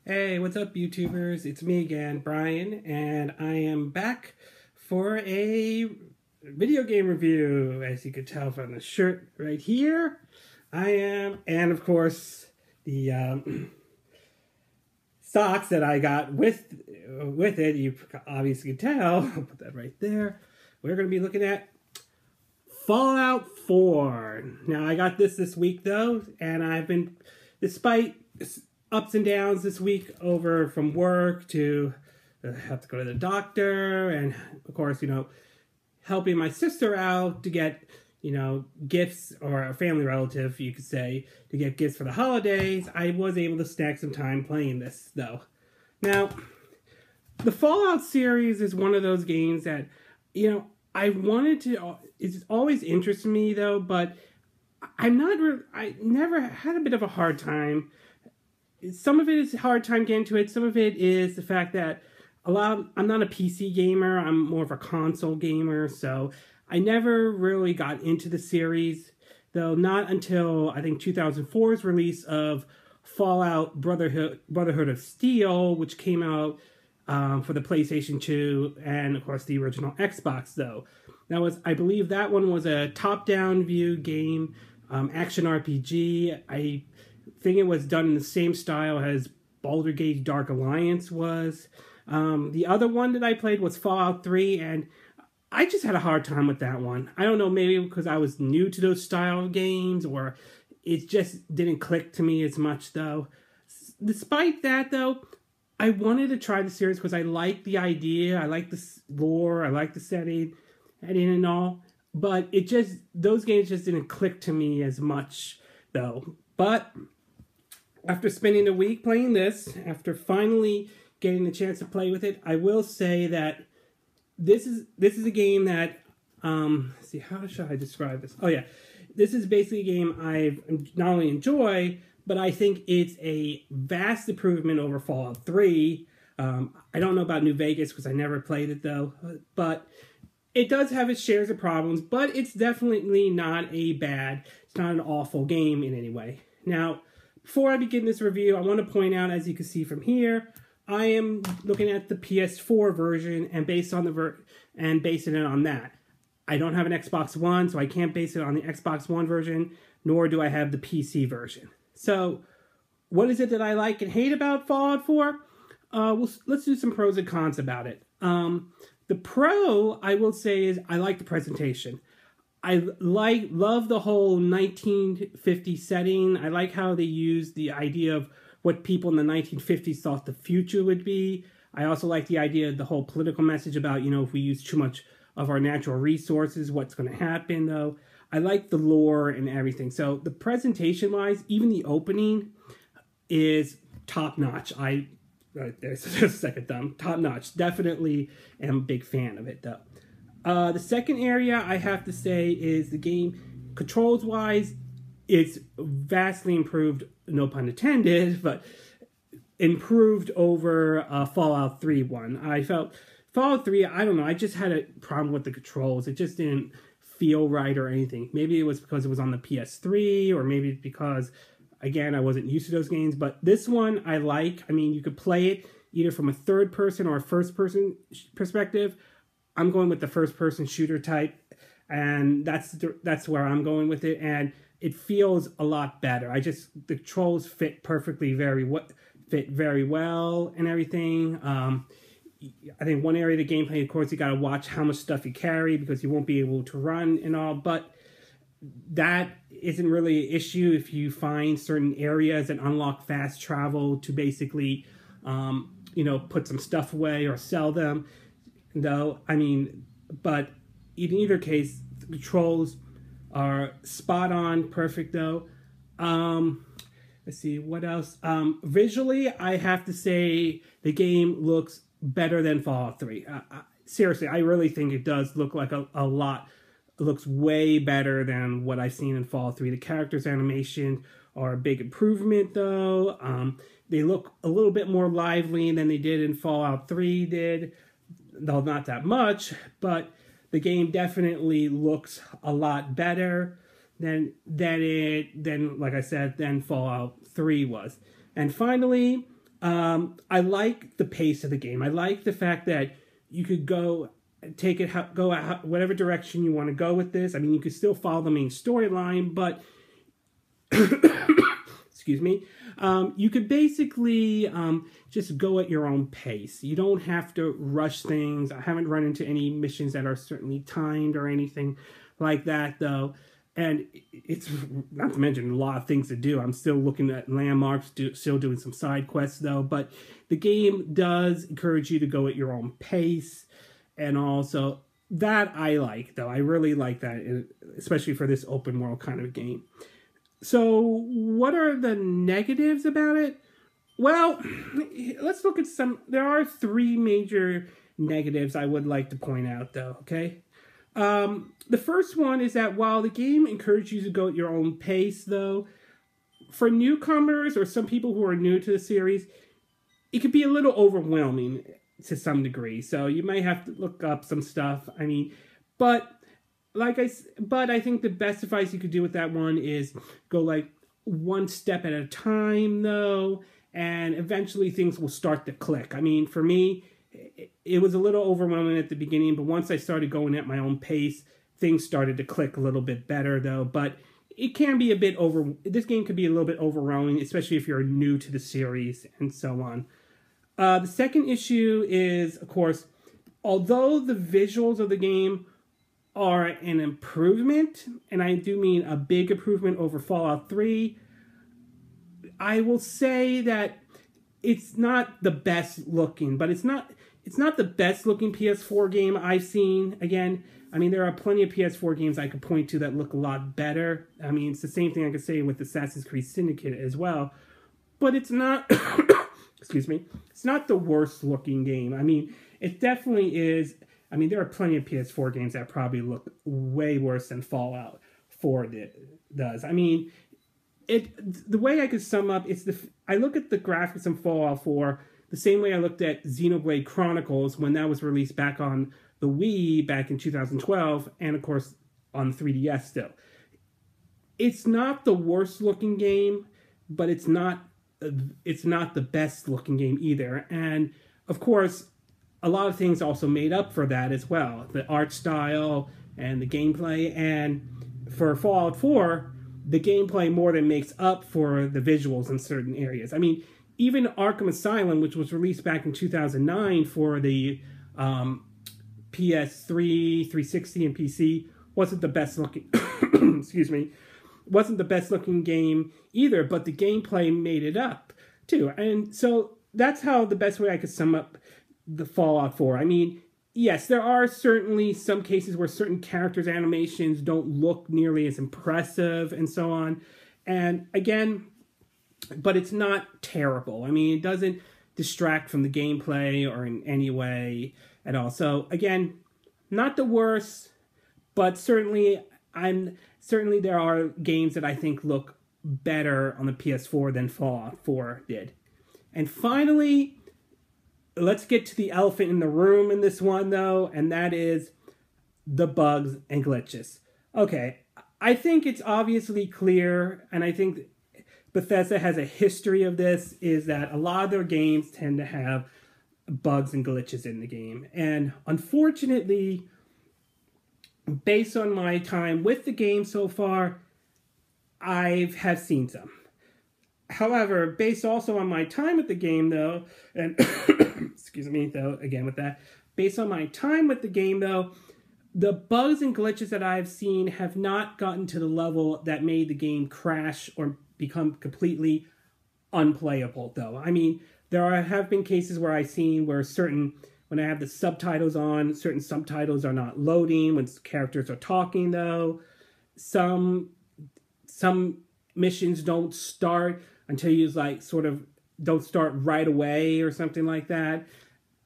Hey, what's up, YouTubers? It's me again, Brian, and I am back for a video game review. As you can tell from the shirt right here, I am, and of course, the socks that I got with it. You obviously can tell. I'll put that right there. We're going to be looking at Fallout 4. Now, I got this week, though, and I've been, despite ups and downs this week over from work to have to go to the doctor, and of course, helping my sister out to get, gifts, or a family relative, you could say, to get gifts for the holidays. I was able to snag some time playing this, though. Now, the Fallout series is one of those games that, I wanted to, it's always interested me, though, but I never had a bit of a hard time. Some of it is a hard time getting to it. Some of it is the fact that I'm not a PC gamer. I'm more of a console gamer. So I never really got into the series, though not until I think 2004's release of Fallout Brotherhood of Steel, which came out for the PlayStation 2 and of course the original Xbox, though. I believe that one was a top-down view game, action RPG. I think it was done in the same style as Baldur's Gate Dark Alliance was. The other one that I played was Fallout 3, and I just had a hard time with that one. I don't know, maybe because I was new to those style of games, or it just didn't click to me as much, though. Despite that, though, I wanted to try the series because I like the idea, I like the lore, I like the setting, and all. But those games just didn't click to me as much, though. But after spending a week playing this, after finally getting the chance to play with it, I will say that this is a game that, let's see, how should I describe this? Oh yeah, this is basically a game I not only enjoy, but I think it's a vast improvement over Fallout 3. I don't know about New Vegas because I never played it, though, but it does have its shares of problems, but it's definitely not it's not an awful game in any way. Now, before I begin this review, I want to point out, as you can see from here, I am looking at the PS4 version and basing it on that. I don't have an Xbox One, so I can't base it on the Xbox One version, nor do I have the PC version. So, what is it that I like and hate about Fallout 4? Let's do some pros and cons about it. The pro, I will say, is I like the presentation. I love the whole 1950s setting. I like how they use the idea of what people in the 1950s thought the future would be. I also like the idea of the whole political message about, if we use too much of our natural resources, what's going to happen, though. I like the lore and everything. So the presentation-wise, even the opening is top-notch. There's a second thumb. Top-notch. Definitely am a big fan of it, though. The second area I have to say is the game, controls-wise, it's vastly improved, no pun intended, but improved over Fallout 3 one. I felt Fallout 3, I don't know, I just had a problem with the controls. It just didn't feel right or anything. Maybe it was because it was on the PS3, or maybe it's because, again, I wasn't used to those games. But this one I like. I mean, you could play it either from a third-person or a first-person perspective. I'm going with the first-person shooter type, and that's where I'm going with it, and it feels a lot better. The controls fit perfectly, very well, and everything. I think one area of the gameplay, of course, you got to watch how much stuff you carry because you won't be able to run and all, but that isn't really an issue if you find certain areas that unlock fast travel to basically, put some stuff away or sell them. Though, but in either case, the controls are spot on, perfect, though. Let's see, what else? Visually, I have to say the game looks better than Fallout 3. Seriously, I really think it does look like a lot. It looks way better than what I've seen in Fallout 3. The characters' animation are a big improvement, though. They look a little bit more lively than they did in Fallout 3 did. Though not that much, but the game definitely looks a lot better than like I said, than Fallout 3 was. And finally, I like the pace of the game. I like the fact that you could go whatever direction you want to go with this. I mean, you could still follow the main storyline, but excuse me, you could basically just go at your own pace. You don't have to rush things. I haven't run into any missions that are certainly timed or anything like that, though. And it's not to mention a lot of things to do. I'm still looking at landmarks, still doing some side quests, though. But the game does encourage you to go at your own pace. And also, that I like, though. I really like that, especially for this open world kind of game. So, what are the negatives about it? Well, let's look at some. There are 3 major negatives I would like to point out, though, okay? The first one is that while the game encourages you to go at your own pace, though, for newcomers or some people who are new to the series, it could be a little overwhelming to some degree. So you might have to look up some stuff. I mean, but I think the best advice you could do with that one is go like one step at a time, though, and eventually things will start to click. I mean, for me, it was a little overwhelming at the beginning, but once I started going at my own pace, things started to click a little bit better, though. But it can be this game could be a little bit overwhelming, especially if you're new to the series and so on. The second issue is, of course, although the visuals of the game are an improvement, and I do mean a big improvement over Fallout 3, I will say that it's not the best looking, but it's not the best looking PS4 game I've seen. Again, I mean, there are plenty of PS4 games I could point to that look a lot better. I mean, it's the same thing I could say with Assassin's Creed Syndicate as well. But it's not, excuse me, it's not the worst looking game. I mean, it definitely is. I mean, there are plenty of PS4 games that probably look way worse than Fallout 4 does. I mean, the way I could sum up, I look at the graphics in Fallout 4 the same way I looked at Xenoblade Chronicles when that was released back on the Wii back in 2012, and of course on 3DS still. It's not the worst looking game, but it's not the best looking game either. And of course, a lot of things also made up for that as well. The art style and the gameplay. And for Fallout 4, the gameplay more than makes up for the visuals in certain areas. I mean, even Arkham Asylum, which was released back in 2009 for the PS3, 360, and PC, wasn't the best looking, excuse me, wasn't the best looking game either, but the gameplay made it up too. And so that's how the best way I could sum up the Fallout 4. I mean, yes, there are certainly some cases where certain characters' animations don't look nearly as impressive and so on. And again, but it's not terrible. I mean, it doesn't distract from the gameplay or in any way at all. So again, not the worst, but certainly there are games that I think look better on the PS4 than Fallout 4 did. And finally, let's get to the elephant in the room in this one, though, and that is the bugs and glitches. Okay, I think it's obviously clear, and I think Bethesda has a history of this, is that a lot of their games tend to have bugs and glitches in the game. And unfortunately, based on my time with the game so far, I have seen some. However, based also on my time with the game, though, and excuse me, though, again with that, based on my time with the game, though, the bugs and glitches that I've seen have not gotten to the level that made the game crash or become completely unplayable, though. I mean, have been cases where I've seen where when I have the subtitles on, certain subtitles are not loading when characters are talking, though. Some missions don't start until you don't start right away or something like that.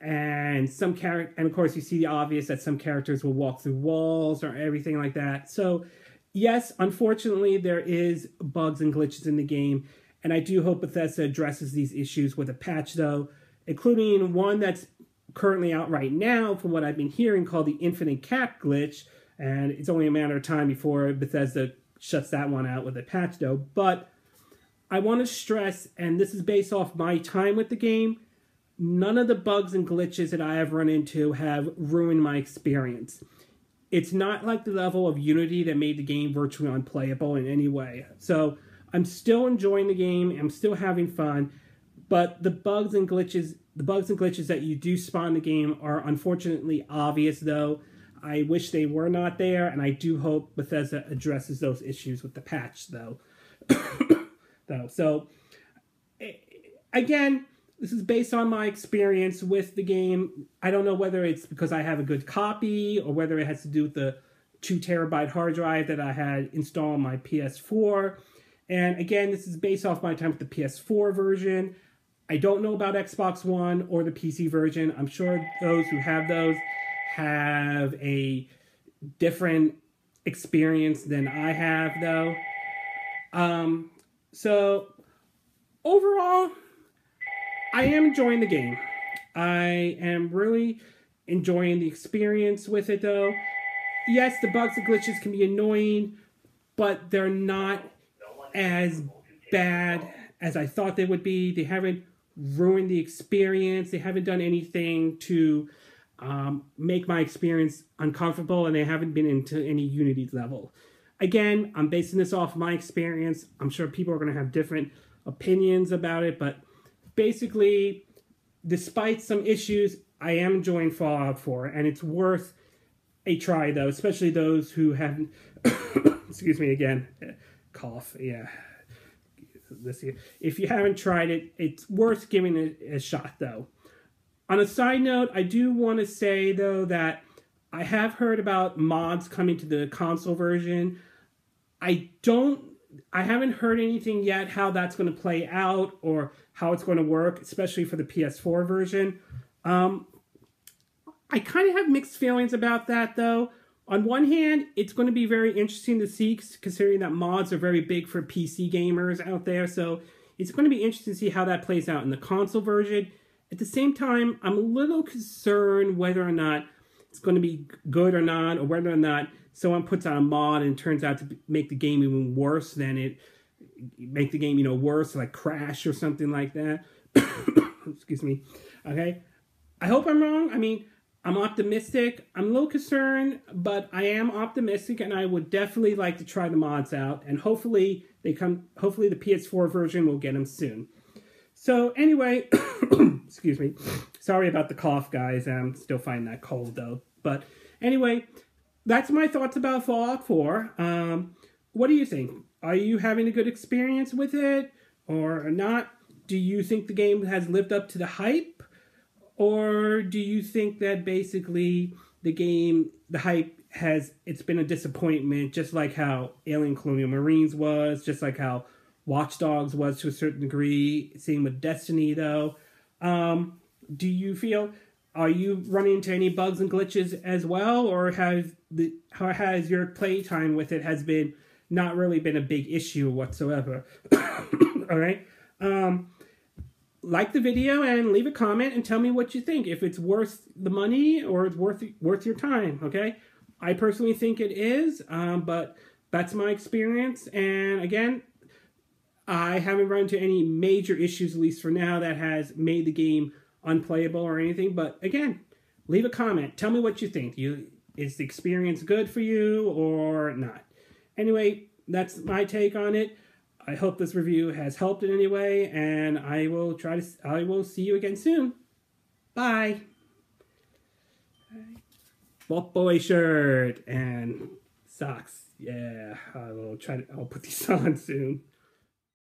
And of course you see the obvious that some characters will walk through walls or everything like that. So yes, unfortunately there is bugs and glitches in the game, and I do hope Bethesda addresses these issues with a patch, though, including one that's currently out right now from what I've been hearing called the Infinite Cap glitch, and it's only a matter of time before Bethesda shuts that one out with a patch, though. But I want to stress, and this is based off my time with the game, none of the bugs and glitches that I have run into have ruined my experience. It's not like the level of Unity that made the game virtually unplayable in any way. So I'm still enjoying the game. I'm still having fun. But the bugs and glitches that you do spawn in the game are unfortunately obvious, though. I wish they were not there, and I do hope Bethesda addresses those issues with the patch, though. So, again, this is based on my experience with the game. I don't know whether it's because I have a good copy or whether it has to do with the 2 terabyte hard drive that I had installed on my PS4. And again, this is based off my time with the PS4 version. I don't know about Xbox One or the PC version. I'm sure those who have those have a different experience than I have, though. So, overall, I am enjoying the game. I am really enjoying the experience with it, though. Yes, the bugs and glitches can be annoying, but they're not as bad as I thought they would be. They haven't ruined the experience. They haven't done anything to make my experience uncomfortable, and they haven't been into any Unity level. Again, I'm basing this off my experience. I'm sure people are going to have different opinions about it, but basically, despite some issues, I am enjoying Fallout 4, and it's worth a try, though, especially those who haven't... Excuse me again. Cough, yeah. If you haven't tried it, it's worth giving it a shot, though. On a side note, I do want to say, though, that I have heard about mods coming to the console version. I haven't heard anything yet how that's going to play out or how it's going to work, especially for the PS4 version. I kind of have mixed feelings about that, though. On one hand, it's going to be very interesting to see, considering that mods are very big for PC gamers out there. So it's going to be interesting to see how that plays out in the console version. At the same time, I'm a little concerned whether or not it's going to be good or not, or whether or not someone puts out a mod and it turns out to make the game even worse make the game, worse, like Crash or something like that. Excuse me. Okay. I hope I'm wrong. I mean, I'm optimistic. I'm a little concerned, but I am optimistic, and I would definitely like to try the mods out, and hopefully the PS4 version will get them soon. So anyway, excuse me. Sorry about the cough, guys. I'm still fighting that cold, though. But anyway, that's my thoughts about Fallout 4. What do you think? Are you having a good experience with it or not? Do you think the game has lived up to the hype? Or do you think that basically the hype it's been a disappointment, just like how Alien Colonial Marines was, just like how Watch Dogs was to a certain degree, same with Destiny, though. Do you feel, are you running into any bugs and glitches as well, or has your playtime with it has been not really been a big issue whatsoever? All right. Like the video and leave a comment and tell me what you think. If it's worth the money or it's worth your time. Okay. I personally think it is, but that's my experience. And again, I haven't run into any major issues, at least for now, that has made the game unplayable or anything. But again, leave a comment. Tell me what you think. Is the experience good for you or not? Anyway, that's my take on it. I hope this review has helped in any way, and I will see you again soon. Bye. Vault Boy shirt and socks. Yeah, I'll put these on soon.